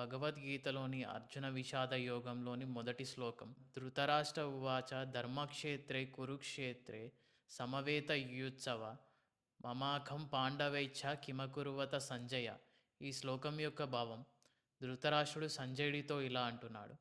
భగవద్గీతలోని అర్జున విషాద యోగంలోని మొదటి శ్లోకం. ధృతరాష్ట్ర ఉవాచ ధర్మక్షేత్రే కురుక్షేత్రే సమవేత యుత్సవ మమాఖం పాండవైచ్ఛ కిమకురువత సంజయ. ఈ శ్లోకం యొక్క భావం, ధృతరాష్ట్రుడు సంజయుడితో ఇలా అంటున్నాడు: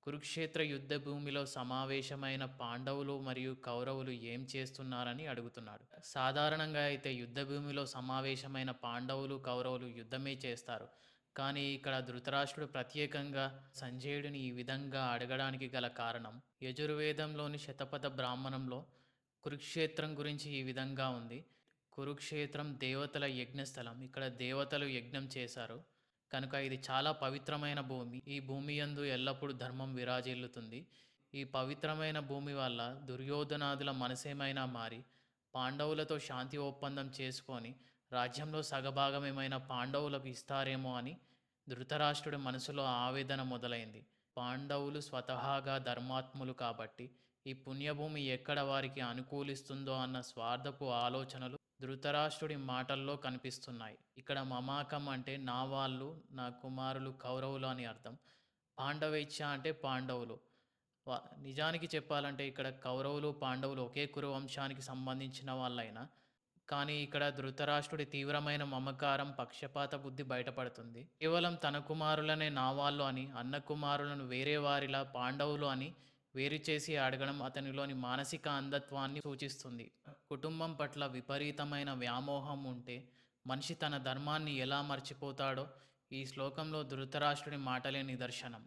కురుక్షేత్ర యుద్ధ భూమిలో సమావేశమైన పాండవులు మరియు కౌరవులు ఏం చేస్తున్నారని అడుగుతున్నాడు. సాధారణంగా అయితే యుద్ధ భూమిలో సమావేశమైన పాండవులు కౌరవులు యుద్ధమే చేస్తారు. కానీ ఇక్కడ ధృతరాష్ట్రుడు ప్రత్యేకంగా సంజయుడిని ఈ విధంగా అడగడానికి గల కారణం, యజుర్వేదంలోని శతపథ బ్రాహ్మణంలో కురుక్షేత్రం గురించి ఈ విధంగా ఉంది: కురుక్షేత్రం దేవతల యజ్ఞస్థలం. ఇక్కడ దేవతలు యజ్ఞం చేశారు కనుక ఇది చాలా పవిత్రమైన భూమి. ఈ భూమి యందు ఎల్లప్పుడూ ధర్మం విరాజిల్లుతుంది. ఈ పవిత్రమైన భూమి వల్ల దుర్యోధనాదుల మనసేమైనా మారి పాండవులతో శాంతి ఒప్పందం చేసుకొని రాజ్యంలో సగభాగం ఏమైనా పాండవులకు ఇస్తారేమో అని ధృతరాష్ట్రుడి మనసులో ఆవేదన మొదలైంది. పాండవులు స్వతహాగా ధర్మాత్ములు కాబట్టి ఈ పుణ్యభూమి ఎక్కడ వారికి అనుకూలిస్తుందో అన్న స్వార్థపు ఆలోచనలు ధృతరాష్ట్రుడి మాటల్లో కనిపిస్తున్నాయి. ఇక్కడ మమాకం అంటే నా వాళ్ళు, నా కుమారులు కౌరవులు అని అర్థం. పాండవైచ్ఛ అంటే పాండవులు. నిజానికి చెప్పాలంటే ఇక్కడ కౌరవులు పాండవులు ఒకే కురు వంశానికి సంబంధించిన వాళ్ళైనా కానీ ఇక్కడ ధృతరాష్ట్రుడి తీవ్రమైన మమకారం, పక్షపాత బుద్ధి బయటపడుతుంది. కేవలం తన కుమారులనే నా వాళ్ళు అని, అన్న కుమారులను వేరే వారిలా పాండవులు అని వేరు చేసి అడగడం అతనిలోని మానసిక అంధత్వాన్ని సూచిస్తుంది. కుటుంబం పట్ల విపరీతమైన వ్యామోహం ఉంటే మనిషి తన ధర్మాన్ని ఎలా మర్చిపోతాడో ఈ శ్లోకంలో ధృతరాష్ట్రుడి మాటలే నిదర్శనం.